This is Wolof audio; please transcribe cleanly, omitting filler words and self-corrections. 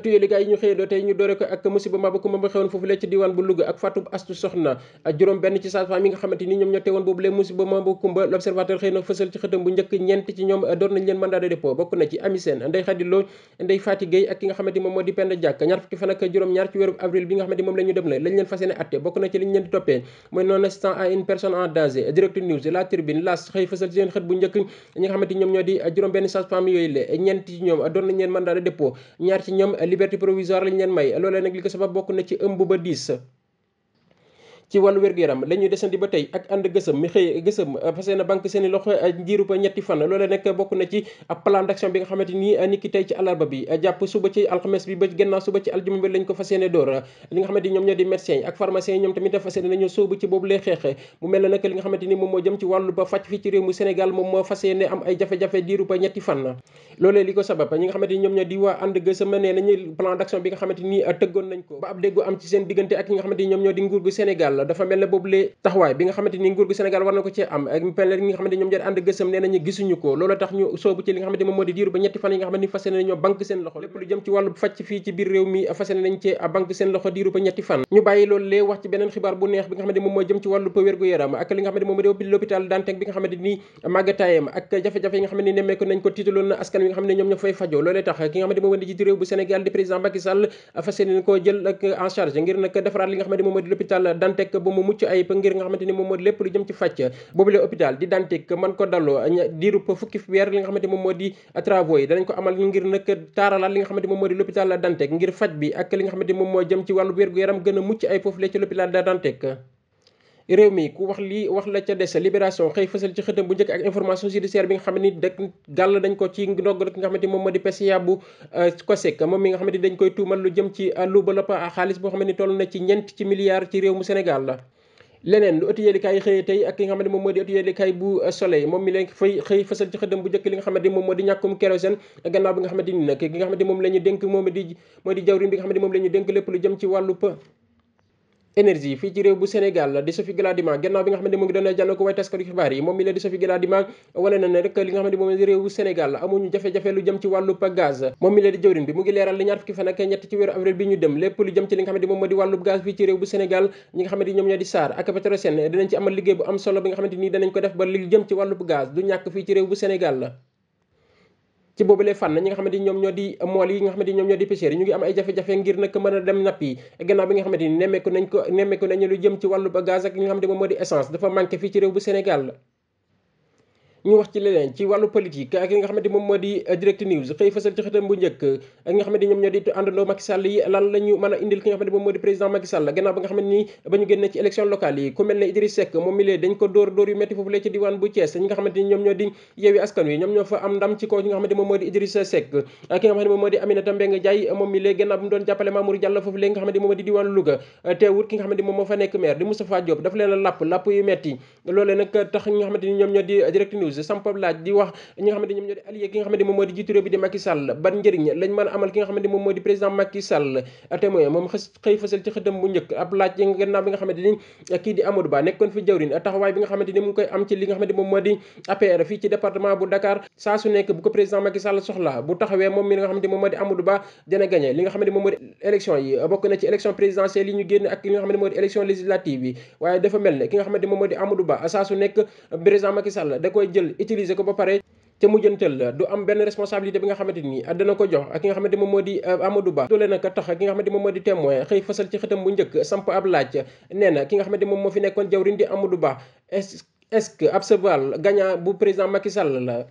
ëttu yéenekaay yi ñu xëyandoo tey ñu doore ko ak musiba maba kumba ba xewoon foofu la ci diwaan bu Louga ak faatu astu soxna ak juróom benn ci sage-femme yi nga xamante ni ñoom ñoo teewoon boobu lee musiba maba kumba l'observateur xëy na fësal ci xëtam bu njëkk ñeent ci ñoom door nañ leen mandat de dépôt bokk na ci Ami Sène Ndeye Khady Lo Ndeye Faty Gueye ak ki nga xamante ni moom moo di Penda Diack ñaar fukki fan ak juróom ñaar ci weeru avril bi nga xamante ni moom la ñu dem la lañ leen fas yéene atte bokk na ci liñ leen di toppee mooy non assistant à une personne en danger. Direct News, La Tribune, L'As xëy fësal ci seen xët bu njëkk ñi nga xamante ni ñoom ñoo di juróom benn sage-femme yooyu la ñeent ci ñoom doon nañ leen mandat de dépôt ñaar ci ñoom liberté provisoire lañ leen may loolee nag li ko sabab bokk na ci ëmb ba 10. ci wàllu wér-gu-yaram la ñuy desandi ba tey ak ànd gësëm mi xëy gësëm fas yéene banque seen i loxo njiiru ba ñetti fan loolee nag bokk na ci ab plan d'action bi nga xamante ni niki tey ci àllarba bi jàpp suba ci alxames bi ba gannaaw suba ci aljuma bi lañ ko fas yéene door li nga xamante ni ñoom ñoo di médecins yi ak pharmaciens yi ñoom tamit fas yéene nañu sóobu ci boobu lay xeexe mu mel na nag li nga xamante ni moom moo jëm ci wàllu ba fàcc fii ci réew mu Sénégal moom moo fas yéene am ay jafe-jafe diiru ba ñetti fan loolee li ko sabab ñi nga xamante ni ñoom ñoo di waa ànd gësëm nee nañu plan d'action bi nga xamante ni tëggoon nañ ko ba ab déggoo am ci seen diggante ak ñi nga xamante ni ñoom ñoo di nguur gu Sénégal dafa mel ne boobu taxawaay bi nga xamante ni nguur gu Sénégal war na ko cee am ak ñi nga xamante ni ñoom ñoo ànd gësëm nee nañu gisuñu ko loolu tax ñu soobu ci li nga xamante ni moom moo di diiru ba ñetti fan yi nga xamante ni fas yéene nañoo banque seen loxo lépp lu jëm ci wàllu fàcc fii ci biir réew mi fas yéene nañ cee banque seen loxo diiru ba ñetti fan ñu bàyyi loolu lee wax ci beneen xibaar bu neex bi nga xamante ni moom moo jëm ci wàllu wér-gu-yaram ak li nga xamante ni moom moo di l'hôpital Dantec bi nga xamante ni màggataayam ak jafe-jafe yi nga xamante ni nemmeeku nañ ko tiitaloon na askan wi nga xam ne ñoom ñoo fay fajoo loolee tax ki nga xamante ni moom moo di jiitu réew bu Sénégal di président Macky Sall fas yéene koo jël ak en charge ngir nag defaraat li nga xamante ni moom moo di l'hôpital Dantec ba mu mucc ayib ngir nga xamante ni moom moo di lépp lu jëm ci fàcc boobu la hôpital di Dantec man ko dalloo diiru fukki weer li nga xamante moom moo di travaux yi danañ ko amal ngir nag taaralaat li nga xamante moom moo di l'hôpital Dantec ngir faj bi ak li nga xamante moom moo jëm ci wàllu wér-gu-yaram gën a mucc ay foofu la ci l'hôpital Dantec réew mi ku wax lii wax la ca des Libération xëy fësal ci xëtam bu njëkk ak information judiciaire bi nga xam ne dëkk gàll dañ ko ci ndogg ki nga xamante moom moo di PCA bu COSEC moom mi nga xamante dañ koy tuumal lu jëm ci luubal xaalis boo xam ne toll na ci ñeent ci milliards ci réew mu Sénégal la leneen lu ëttu yéenekaay yi xëyee tey ak ki nga xamante moom moo di ëttu yéenekaay bu Soleil moom mi leen xëy fësal ci xëtam bu njëkk li nga xamante moom moo di ñàkkum kérosène gannaaw bi nga xamante ni nag ki nga xamante moom la ñu dénk moom moo di jawriñ bi nga xamante moom la ñu dénk lépp lu jëm ci wàllu énergie fii ci réew bu Sénégal di Sophie Gladima gannaaw bi nga xamante mu ngi doon jànn ko way taskatu xibaar yi moom mi la di Sophie Gladima wane na ne rek li nga xamante moom di réew bu Sénégal amuñu jafe-jafe lu jëm ci wàllu gaz moom mi la di jëwriñ bi mu ngi leeral li ñaar fukki fan ak ñett ci weeru avril bi ñu dem lépp lu jëm ci li nga xamante moom moo di wàllu gaz fii ci réew bu Sénégal ñi nga xamante ñoom ñoo di SAR ak Petrosen dinañ ci amal liggéey bu am solo bi nga xamante ni danañ ko def ba li jëm ci wàllu gaz du ñàkk fii ci réew bu Sénégal ci boobulee fànn ñi nga xamante ni ñoom ñoo di mool yi nga xamante ni ñoom ñoo di pêcheurs yi ñu ngi am ay jafe-jafe ngir nag mën a dem napp yi gannaaw bi nga xamante ni nemmeeku nañu lu jëm ci wàllu gaz ak li nga xamante moom moo di essence dafa manqué fii ci réew bu Sénégal ñu wax ci leneen ci wàllu politique ak li nga xamante moom moo di Direct News xëy fësal ci xëtam bu njëkk ak nga xamante ñoom ñoo di àndandoo Macky Sall yi lan la ñu mën a indil ki nga xamante moom moo di président Macky Sall gannaaw ba nga xamante ni ba ñu génne ci élection locale yi ku mel ne Idriss Seck moom mi lee dañ ko dóor yu metti foofu lee ci diwaan bu Thiès ñi nga xamante ni ñoom ñoo di Yewwi Askan Wi ñoom ñoo fa am ndam ci kaw ñi nga xamante moom moo di Idriss Seck ak ki nga xamante moom moo di Aminata Mbengue Ndiaye moom mi lee gannaaw bi mu doon jàppale Mamour Diallo foofu lee nga xamante moom moo di diwaan Louga teewut ki nga xamante moom moo fa nekk maire di Moustapha Diop dafa leen a lapp yu metti loolee nag tax ñi nga xamante ni ñoom ñoo di Direct News sampab laaj di wax ñi nga xamante ñoom ñoo di allié ki nga xamante moom moo di jiitu réew bi di Macky Sall ban njëriñ lañ mën a amal ki nga xamante moom moo di président Macky Sall témoin moom xëy fësal ci xëtam bu njëkk ab laaj yi gannaaw bi nga xamante ni kii di Amadou Ba nekkoon fi jawriñ taxawaay bi nga xamante ni mu ngi koy am ci li nga xamante moom moo di APR fii ci département bu Dakar saa su nekk bu ko président Macky Sall soxla bu taxawee moom mi nga xamante moom moo di Amadou Ba dina gagné li nga xamante moom moo di élection yi bokk na ci élection présidentielle yi ñu génn ak li nga xamante moo di élection législative yi waaye dafa mel ne ki nga xamante moom moo di Amadou Ba saa su nekk président Macky Sall da koy jël utiliser ko ba pare ca mujjantal du am benn responsabilité bi nga xamante ni dana ko jox ak ki nga xamante moom moo di Amadou Ba doole nag tax ki nga xamante moom moo di témoin xëy fësal ci xëtam bu njëkk samp ab laaj nee na ki nga xamante moom moo fi nekkoon jawriñ di Amadou Ba est-ce que ab cheval gagnant bu président Macky Sall la